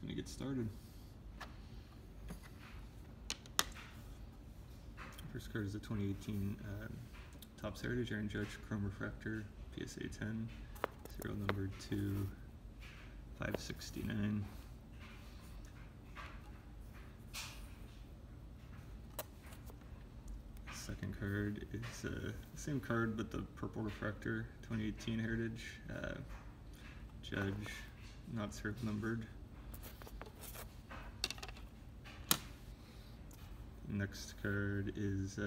just gonna get started. First card is a 2018 Topps Heritage Aaron Judge Chrome Refractor PSA 10, serial number 2569. Second card is the same card but the purple refractor, 2018 Heritage Judge, not serial numbered. Next card is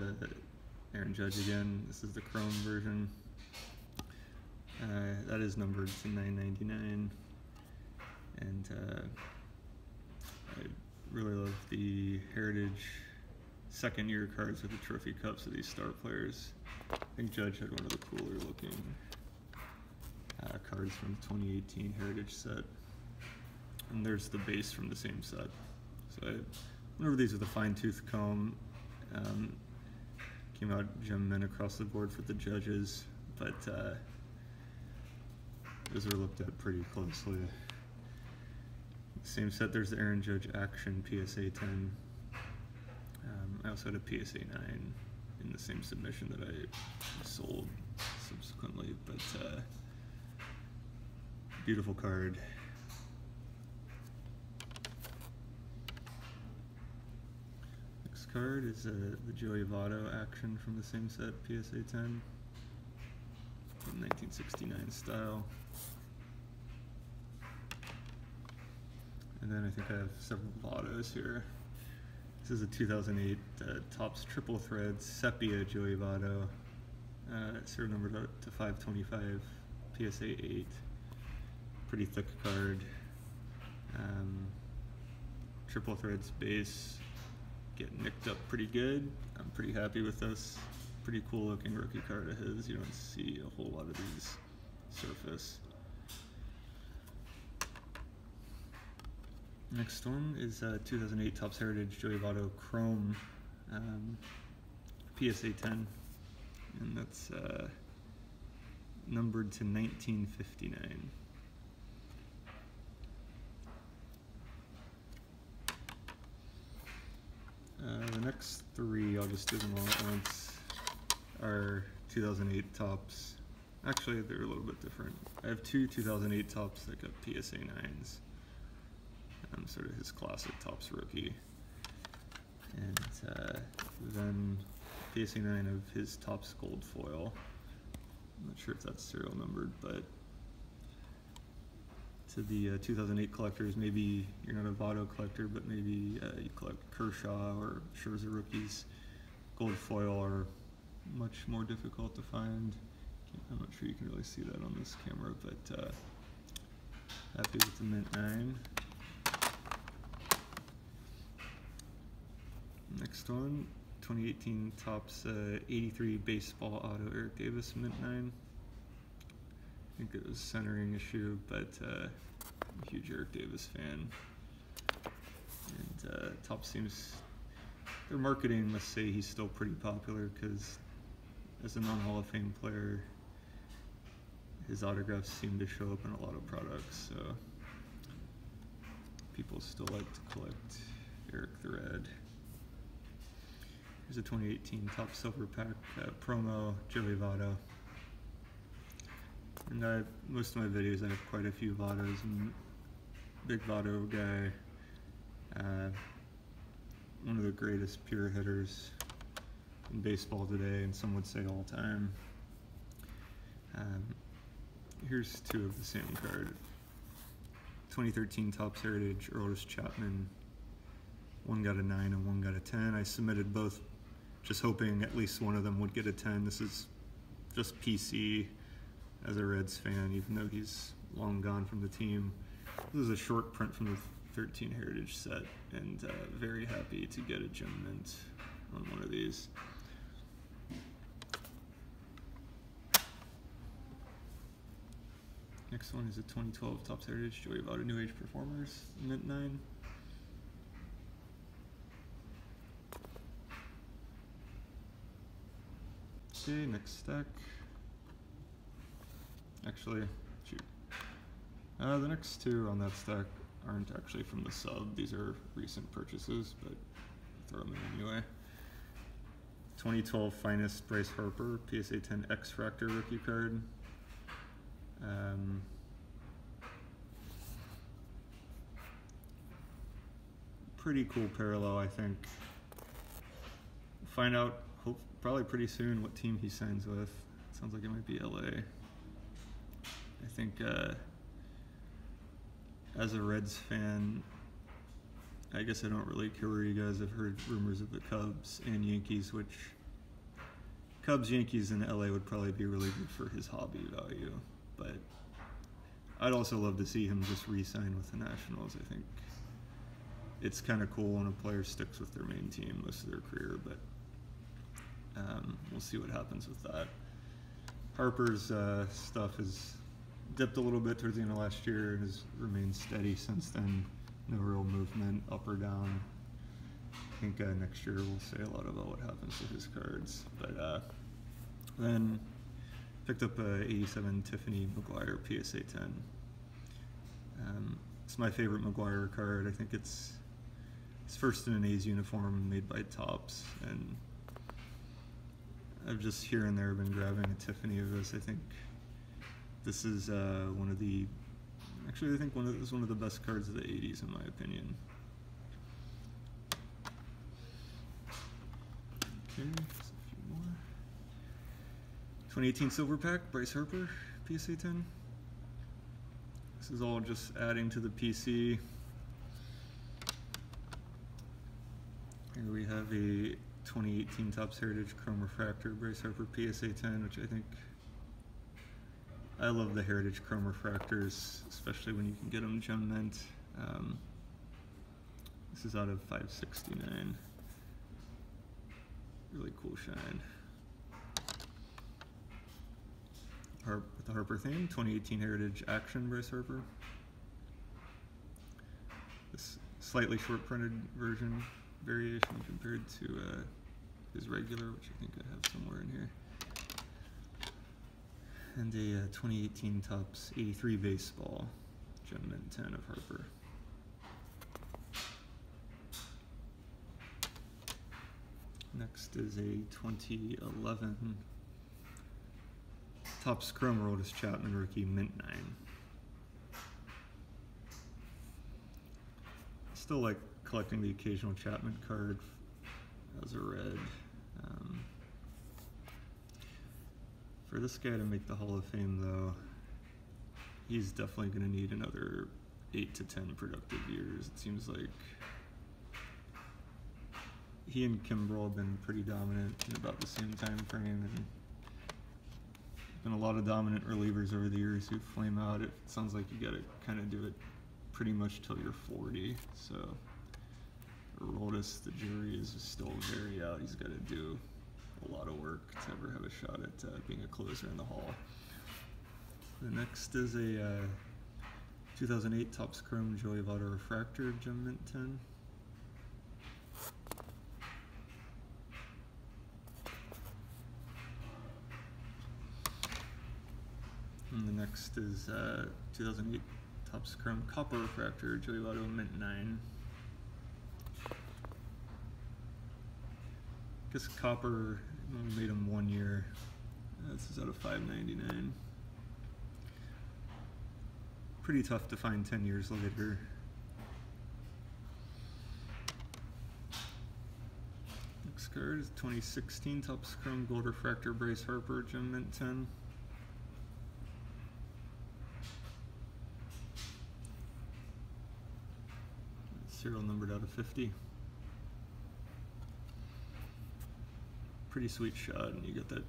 Aaron Judge again. This is the Chrome version. That is numbered to 999, and I really love the Heritage second year cards with the trophy cups of these star players. I think Judge had one of the cooler looking cards from the 2018 Heritage set, and there's the base from the same set. So I went over these with a fine-tooth comb. Came out gem men across the board for the judges, but those are looked at pretty closely. Same set, there's the Aaron Judge Action PSA 10. I also had a PSA 9 in the same submission that I sold subsequently, but beautiful card. Next card is the Joey Votto Action from the same set, PSA 10, in 1969 style. And then I think I have several Vottos here. This is a 2008 Topps Triple Thread Sepia Joey Votto, serial number to 525, PSA 8. Pretty thick card. Triple Threads base get nicked up pretty good. I'm pretty happy with this. Pretty cool looking rookie card of his. You don't see a whole lot of these surface. Next one is 2008 Topps Heritage Joey Votto Chrome PSA 10, and that's numbered to 1959. The next three, I'll just do them all at once, are 2008 Topps. Actually, they're a little bit different. I have two 2008 Topps that got PSA 9s. Sort of his classic Topps rookie, and then PSA 9 of his Topps gold foil. I'm not sure if that's serial numbered, but to the 2008 collectors, maybe you're not a Votto collector, but maybe you collect Kershaw or Scherzer rookies. Gold foil are much more difficult to find. I'm not sure you can really see that on this camera, but happy with the mint 9. Next one, 2018 Topps 83 Baseball Auto Eric Davis mint 9. I think it was centering issue, but I'm a huge Eric Davis fan. And Topps seems, their marketing must say he's still pretty popular, because as a non-Hall of Fame player, his autographs seem to show up in a lot of products, so people still like to collect Eric the Red. Here's a 2018 Topps Silver Pack promo Joey Votto. And most of my videos I have quite a few Vottos. I'm a big Votto guy. One of the greatest pure hitters in baseball today, and some would say all time. Here's two of the same card. 2013 Topps Heritage Earl's Chapman. One got a 9 and one got a 10. I submitted both just hoping at least one of them would get a 10. This is just PC as a Reds fan, even though he's long gone from the team. This is a short print from the 13 Heritage set, and very happy to get a gem mint on one of these. Next one is a 2012 Topps Heritage Joey Votto New Age Performers mint 9. Okay, next stack. Actually, shoot. The next two on that stack aren't actually from the sub. These are recent purchases, but throw them in anyway. 2012 Finest Bryce Harper, PSA 10 X-Fractor rookie card. Pretty cool parallel, I think. Find out probably pretty soon what team he signs with. Sounds like it might be LA. I think as a Reds fan, I guess I don't really care where you guys have heard rumors of the Cubs and Yankees, which Cubs, Yankees, and LA would probably be really good for his hobby value. But I'd also love to see him just re-sign with the Nationals. I think it's kind of cool when a player sticks with their main team most of their career, but we'll see what happens with that. Harper's stuff has dipped a little bit towards the end of last year and has remained steady since then. No real movement up or down. I think next year we'll say a lot about what happens to his cards. But then picked up a 87 Tiffany McGuire PSA 10. It's my favorite McGuire card. I think it's first in an A's uniform made by Topps, and I've just here and there been grabbing a Tiffany of this. I think this is one of the best cards of the 80s in my opinion. Okay, just a few more. 2018 Silver Pack, Bryce Harper, PSA 10. This is all just adding to the PC. Here we have a 2018 Topps Heritage Chrome Refractor Bryce Harper PSA 10, which I love the Heritage Chrome Refractors, especially when you can get them gem mint. This is out of 569. Really cool shine. With the Harper theme, 2018 Heritage Action Bryce Harper. This slightly short printed variation compared to his regular, which I think I have somewhere in here. And a 2018 Topps 83 Baseball Gem Mint 10 of Harper. Next is a 2011 Topps Chrome Rolled Chapman Rookie Mint 9. Still like collecting the occasional Chapman card as a red. For this guy to make the Hall of Fame, though, he's definitely going to need another 8 to 10 productive years. It seems like he and Kimbrel have been pretty dominant in about the same time frame, and been a lot of dominant relievers over the years who flame out. It sounds like you got to kind of do it pretty much till you're 40. So Aroldis, the jury is still very out. He's got to do a lot of work to ever have a shot at being a closer in the Hall. The next is a 2008 Topps Chrome Joey Votto Refractor Gem Mint 10. And the next is 2008 Topps Chrome Copper Refractor Joey Votto Mint 9. I guess Copper only made him 1 year. This is out of 599. Pretty tough to find 10 years later. Next card is 2016 Topps Chrome Gold Refractor Bryce Harper Gem Mint 10. Serial numbered out of 50. Pretty sweet shot, and you get that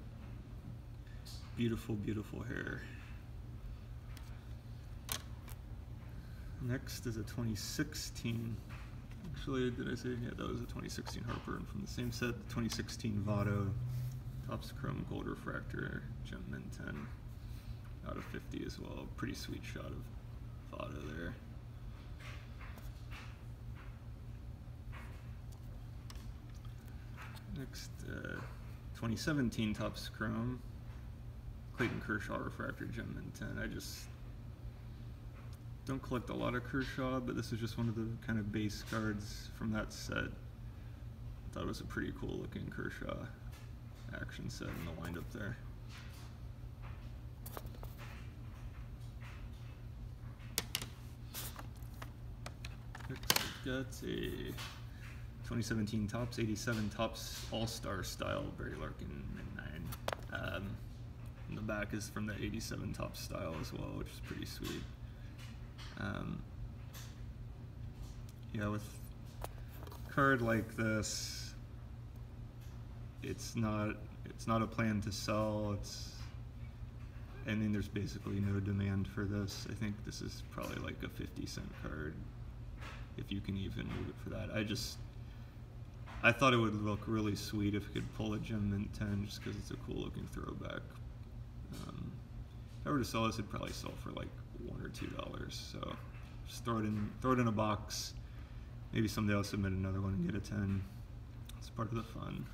beautiful, beautiful hair. Next is a 2016. Actually, did I say? Yeah, that was a 2016 Harper, and from the same set, the 2016 Votto Topps Chrome Gold Refractor Gem Mint 10 out of 50 as well. Pretty sweet shot of Votto there. Next, 2017 Topps Chrome Clayton Kershaw Refractor Gem Mint 10. Don't collect a lot of Kershaw, but this is just one of the kind of base cards from that set. I thought it was a pretty cool looking Kershaw action set in the windup there. Next we've got a 2017 Topps 87 Topps All-Star style Barry Larkin Mid-9. And the back is from the 87 Topps style as well, which is pretty sweet. Yeah, with a card like this, it's not a plan to sell. I mean, there's basically no demand for this. I think this is probably like a 50-cent card, if you can even move it for that. I thought it would look really sweet if it could pull a gem mint 10, just because it's a cool looking throwback. If I were to sell this, it'd probably sell for like $1 or $2. So just throw it in a box. Maybe someday I'll submit another one and get a 10. It's part of the fun.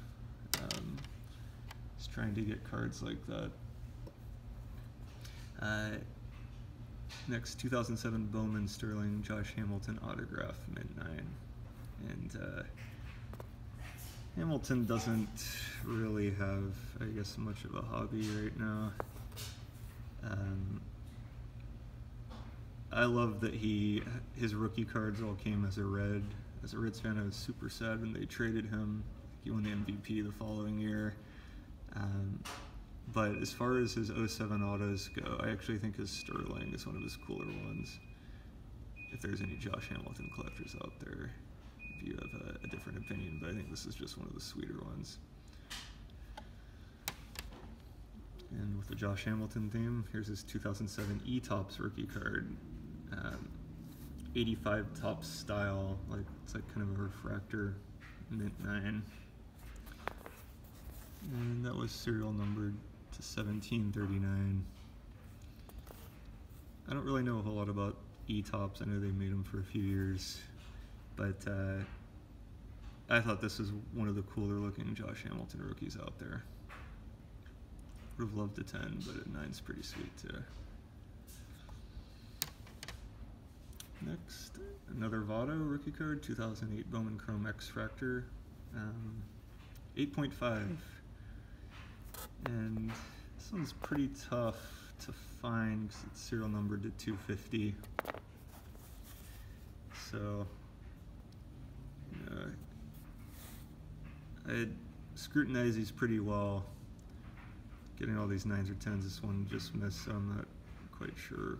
Just trying to get cards like that. Next, 2007 Bowman Sterling Josh Hamilton autograph Mid-9. And Hamilton doesn't really have, I guess, much of a hobby right now. I love that his rookie cards all came as a red. As a Reds fan, I was super sad when they traded him. He won the MVP the following year. But as far as his 07 autos go, I actually think his Sterling is one of his cooler ones. If there's any Josh Hamilton collectors out there, if you have a different opinion, but I think this is just one of the sweeter ones. And with the Josh Hamilton theme, here's his 2007 E-Topps rookie card. 85 Topps style, it's like kind of a refractor Mint-9. And that was serial numbered to 1739. I don't really know a whole lot about E-Topps. I know they made them for a few years, but I thought this was one of the cooler looking Josh Hamilton rookies out there. Would have loved a 10, but a 9's pretty sweet too. Next, another Votto rookie card, 2008 Bowman Chrome X-Fractor, 8.5. And this one's pretty tough to find because it's serial numbered to 250. So, I scrutinized these pretty well. Getting all these 9s or 10s, this one just missed, so I'm not quite sure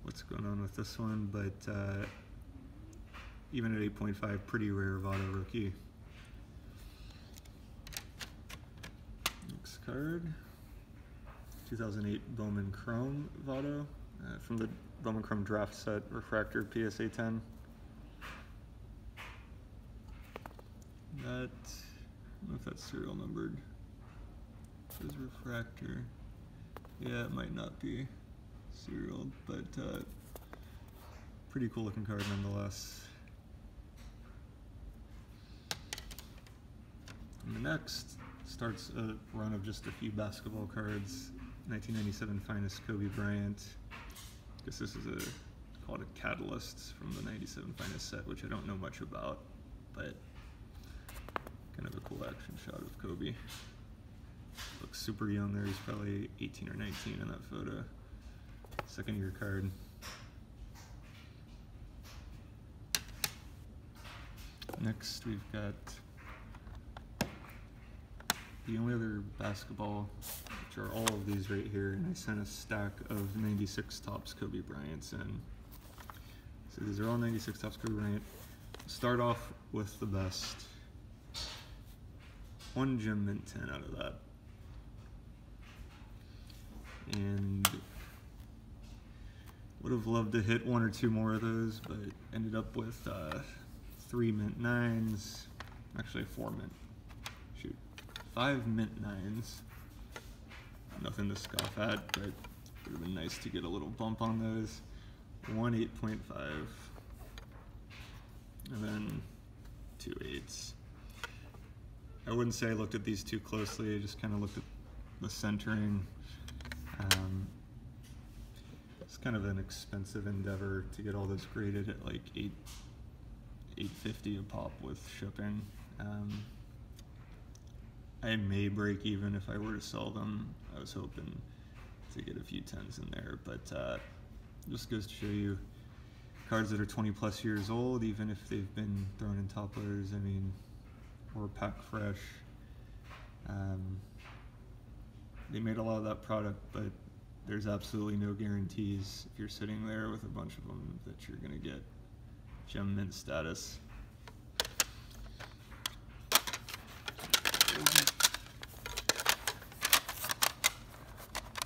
what's going on with this one, but even at 8.5, pretty rare Votto rookie. Next card, 2008 Bowman Chrome Votto from the Bowman Chrome draft set, Refractor PSA 10. That, I don't know if that's serial numbered. It says Refractor. Yeah, it might not be serial, but pretty cool looking card nonetheless. And the next starts a run of just a few basketball cards. 1997 Finest Kobe Bryant. I guess this is called a Catalyst from the 97 Finest set, which I don't know much about, but kind of a cool action shot of Kobe. Looks super young there, he's probably 18 or 19 in that photo. Second year card. Next we've got the only other basketball, which are all of these right here, and I sent a stack of 96 Topps Kobe Bryants in. So these are all 96 Topps Kobe Bryant. Start off with the best. One gem mint 10 out of that. And would have loved to hit 1 or 2 more of those, but ended up with 3 mint 9s, actually 5 mint 9s. Nothing to scoff at, but it would have been nice to get a little bump on those. 1 8.5, and then 2 8s. I wouldn't say I looked at these too closely, I just kind of looked at the centering. It's kind of an expensive endeavor to get all this graded at like $8.50 a pop with shipping. I may break even if I were to sell them. I was hoping to get a few 10s in there, but just goes to show you cards that are 20 plus years old, even if they've been thrown in top loaders, I mean, or pack fresh. They made a lot of that product, but there's absolutely no guarantees if you're sitting there with a bunch of them that you're going to get gem mint status.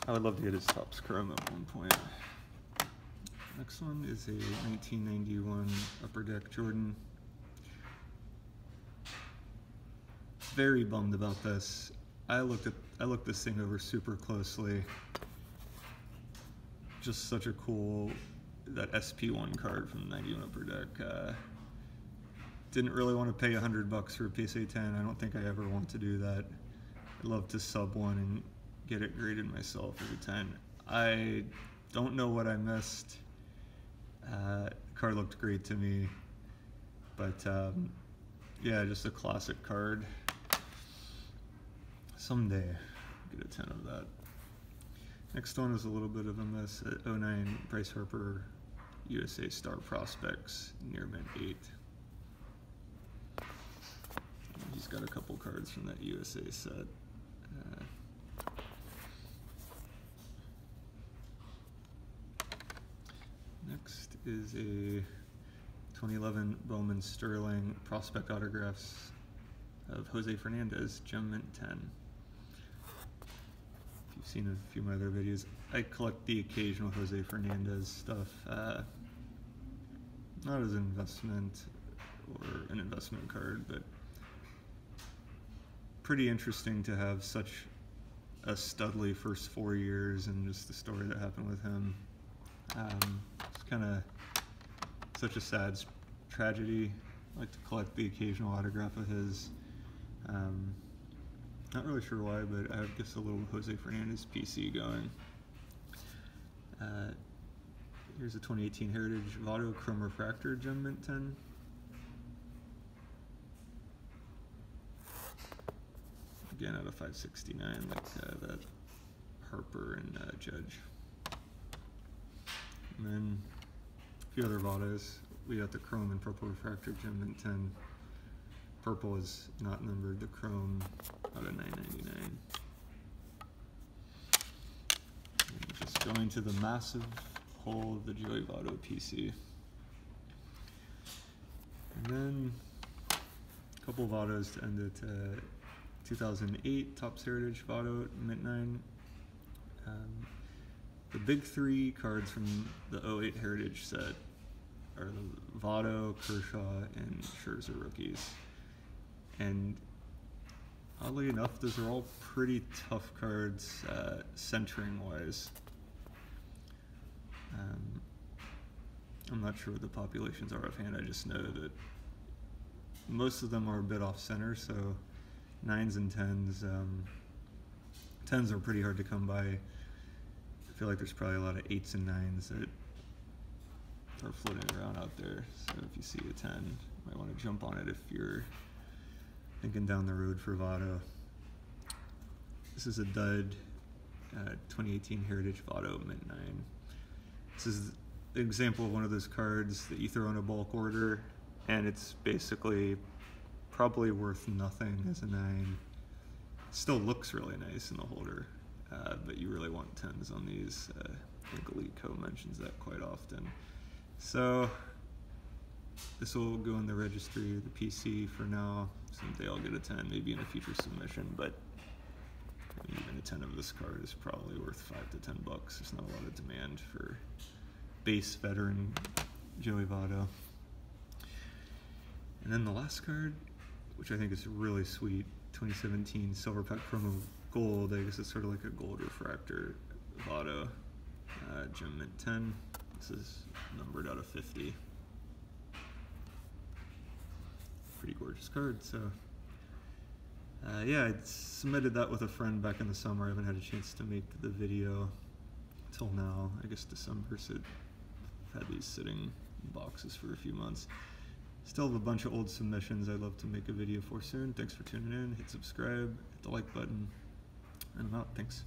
I would love to get his Topps Chrome at one point. Next one is a 1991 Upper Deck Jordan. Very bummed about this. I looked this thing over super closely. Just such a cool, that SP1 card from the 91 Upper Deck. Didn't really want to pay $100 for a PSA 10. I don't think I ever want to do that. I'd love to sub one and get it graded myself as a 10. I don't know what I missed. The card looked great to me, but yeah, just a classic card. Someday, get a 10 of that. Next one is a little bit of a miss at 09 Bryce Harper USA Star Prospects, near mint 8. He's got a couple cards from that USA set. Next is a 2011 Bowman Sterling Prospect Autographs of Jose Fernandez, Gem Mint 10. If you've seen a few of my other videos, I collect the occasional Jose Fernandez stuff, not as an investment or an investment card, but pretty interesting to have such a studly first 4 years and just the story that happened with him. It's kind of such a sad tragedy. I like to collect the occasional autograph of his. Not really sure why, but I have just a little Jose Fernandez PC going. Here's a 2018 Heritage Votto Chrome Refractor Gem Mint 10. Again, out of 569, like that Harper and Judge. And then a few other Vottos. We got the Chrome and Purple Refractor Gem Mint 10. Purple is not numbered, the Chrome out of 999. And just going to the massive hole of the Joey Votto PC. And then a couple Vottos to end it. 2008 Topps Heritage Votto Mint 9. The big three cards from the 08 Heritage set are the Votto, Kershaw, and Scherzer rookies. And oddly enough, those are all pretty tough cards, centering wise. I'm not sure what the populations are offhand. I just know that most of them are a bit off center, so 9s and 10s. 10s are pretty hard to come by. I feel like there's probably a lot of 8s and 9s that are floating around out there. So if you see a 10, you might want to jump on it if you're thinking down the road for Votto. This is a dud 2018 Heritage Votto Mint 9. This is an example of one of those cards that you throw in a bulk order and it's basically probably worth nothing as a 9. It still looks really nice in the holder, but you really want 10s on these. I think Elite Co mentions that quite often. So this will go in the registry of the PC for now. Someday I'll get a 10, maybe in a future submission, but even a 10 of this card is probably worth $5 to $10. There's not a lot of demand for base veteran Joey Votto. And then the last card, which I think is really sweet, 2017 Silver Pack Chrome Gold. I guess it's sort of like a gold refractor Votto, Gem Mint 10. This is numbered out of 50. Pretty gorgeous card. So yeah, I submitted that with a friend back in the summer. I haven't had a chance to make the video till now. I guess December, so I've had these sitting in boxes for a few months. Still have a bunch of old submissions I'd love to make a video for soon. Thanks for tuning in. Hit subscribe, hit the like button, and I'm out. Thanks.